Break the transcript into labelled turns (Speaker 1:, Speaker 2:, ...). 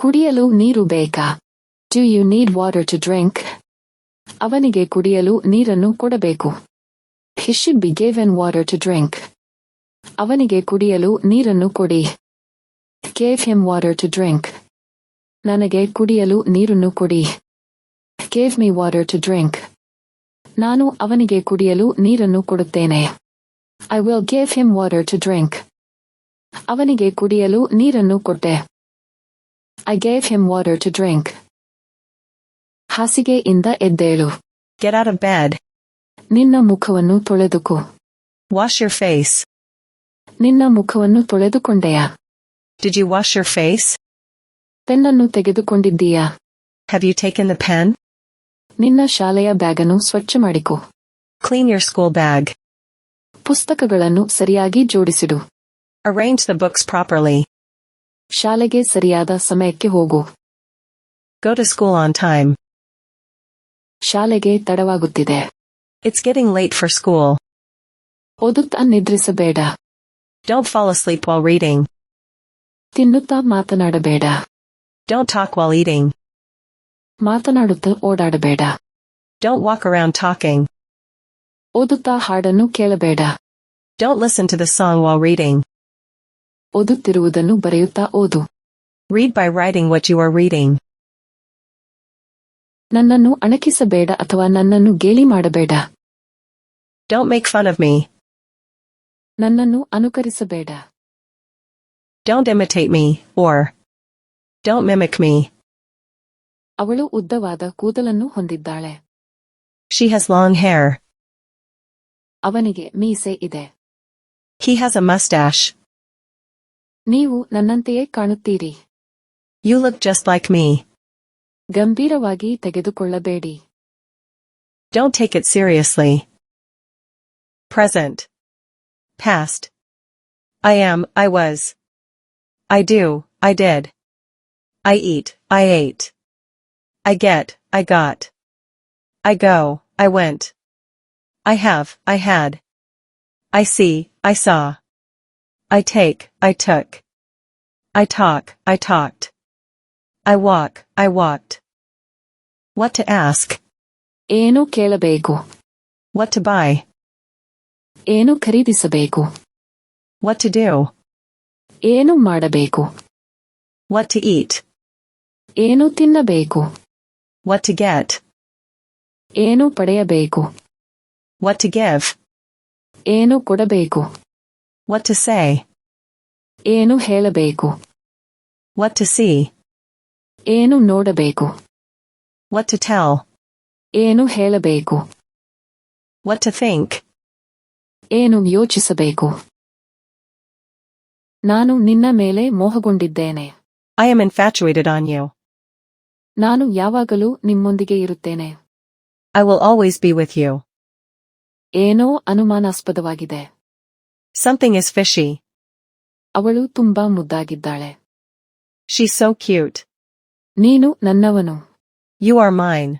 Speaker 1: ಕುಡಿಯಲು ನೀರು ಬೇಕಾ? Do you need water to drink? ಅವನಿಗೆ ಕುಡಿಯಲು ನೀರನ್ನು ಕೊಡಬೇಕು. He should be given water to drink. ಅವನಿಗೆ ಕುಡಿಯಲು ನೀರನ್ನು ಕೊಡಿ. Gave him water to drink. ನನಗೆ ಕುಡಿಯಲು ನೀರನ್ನು ಕೊಡಿ. Gave me water to drink. ನಾನು ಅವನಿಗೆ ಕುಡಿಯಲು ನೀರನ್ನು ಕೊಡುತ್ತೇನೆ. I will give him water to drink. ಅವನಿಗೆ ಕುಡಿಯಲು ನೀರನ್ನು ಕೊಟ್ಟೆ. I gave him water to drink. ಹಾಸಿಗೆಯಿಂದ ಎದ್ದೇಳು.
Speaker 2: Get out of bed.
Speaker 1: ನಿನ್ನ ಮುಖವನ್ನು ತೊಳೆದುಕೋ.
Speaker 2: Wash your face.
Speaker 1: ನಿನ್ನ ಮುಖವನ್ನು ತೊಳೆದುಕೊಂಡೆಯಾ?
Speaker 2: Did you wash your face?
Speaker 1: ಪೆನ್ನನ್ನು ತೆಗೆದುಕೊಂಡಿದ್ದೀಯಾ?
Speaker 2: Have you taken the pen?
Speaker 1: ನಿನ್ನ ಶಾಲೆಯ ಬ್ಯಾಗನ್ನು ಸ್ವಚ್ಛ ಮಾಡಿಕೋ.
Speaker 2: Clean your school bag.
Speaker 1: ಪುಸ್ತಕಗಳನ್ನು ಸರಿಯಾಗಿ ಜೋಡಿಸಿಡು.
Speaker 2: Arrange the books properly.
Speaker 1: ಶಾಲೆಗೆ ಸರಿಯಾದ ಸಮಯಕ್ಕೆ ಹೋಗು.
Speaker 2: Go to school on time.
Speaker 1: ಶಾಲೆಗೆ ತಡವಾಗುತ್ತಿದೆ.
Speaker 2: It's getting late for school.
Speaker 1: ಓದುತ್ತಾ ನಿದ್ರಿಸಬೇಡ.
Speaker 2: Don't fall asleep while reading.
Speaker 1: ತಿನ್ನುತ್ತಾ ಮಾತನಾಡಬೇಡ.
Speaker 2: Don't talk while eating.
Speaker 1: ಮಾತನಾಡುತ್ತಾ ಓಡಾಡಬೇಡ.
Speaker 2: Don't walk around talking.
Speaker 1: ಓದುತ್ತಾ ಹಾಡನ್ನು ಕೇಳಬೇಡ.
Speaker 2: Don't listen to the song while reading.
Speaker 1: ಓದುತ್ತಿರುವುದನ್ನು ಬರೆಯುತ್ತಾ ಓದು.
Speaker 2: Read by writing what you are reading.
Speaker 1: ನನ್ನನ್ನು ಅಣಕಿಸಬೇಡ ಅಥವಾ ನನ್ನನ್ನು ಗೇಲಿ ಮಾಡಬೇಡ.
Speaker 2: Don't make fun of me.
Speaker 1: ನನ್ನನ್ನು ಅನುಕರಿಸಬೇಡ.
Speaker 2: Don't imitate me, or don't mimic me.
Speaker 1: ಅವಳು ಉದ್ದವಾದ ಕೂದಲನ್ನು ಹೊಂದಿದ್ದಾಳೆ.
Speaker 2: She has long hair.
Speaker 1: ಅವನಿಗೆ ಮೀಸೆ ಇದೆ.
Speaker 2: He has a mustache.
Speaker 1: ನೀವು ನನ್ನಂತೆಯೇ ಕಾಣುತ್ತೀರಿ.
Speaker 2: You look just like me.
Speaker 1: ಗಂಭೀರವಾಗಿ ತೆಗೆದುಕೊಳ್ಳಬೇಡಿ.
Speaker 2: Don't take it seriously. Present. Past. I am, I was. I do, I did. I eat, I ate. I get, I got. I go, I went. I have, I had. I see, I saw. I take, I took. I talk, I talked. I walk, I walked. What to ask.
Speaker 1: ಏನು ಕೇಳಬೇಕು?
Speaker 2: What to buy.
Speaker 1: ಏನು ಖರೀದಿಸಬೇಕು?
Speaker 2: What to do.
Speaker 1: ಏನು ಮಾಡಬೇಕು?
Speaker 2: What to eat.
Speaker 1: ಏನು ತಿನ್ನಬೇಕು?
Speaker 2: What to get.
Speaker 1: ಏನು ಪಡೆಯಬೇಕು?
Speaker 2: What to give.
Speaker 1: ಏನು ಕೊಡಬೇಕು?
Speaker 2: What to say.
Speaker 1: ಏನು ಹೇಳಬೇಕು?
Speaker 2: What to see.
Speaker 1: ಏನು ನೋಡಬೇಕು?
Speaker 2: What to tell.
Speaker 1: ಏನು ಹೇಳಬೇಕು?
Speaker 2: What to think.
Speaker 1: ಏನು ಯೋಚಿಸಬೇಕು? ನಾನು ನಿನ್ನ ಮೇಲೆ ಮೋಹಗೊಂಡಿದ್ದೇನೆ.
Speaker 2: I am infatuated on you.
Speaker 1: ನಾನು ಯಾವಾಗಲೂ ನಿಮ್ಮೊಂದಿಗೆ ಇರುತ್ತೇನೆ.
Speaker 2: I will always be with you.
Speaker 1: ಏನೋ ಅನುಮಾನಾಸ್ಪದವಾಗಿದೆ.
Speaker 2: Something is fishy.
Speaker 1: ಅವಳು ತುಂಬಾ ಮುದ್ದಾಗಿದ್ದಾಳೆ.
Speaker 2: She's so cute.
Speaker 1: ನೀನು ನನ್ನವನು.
Speaker 2: You are mine.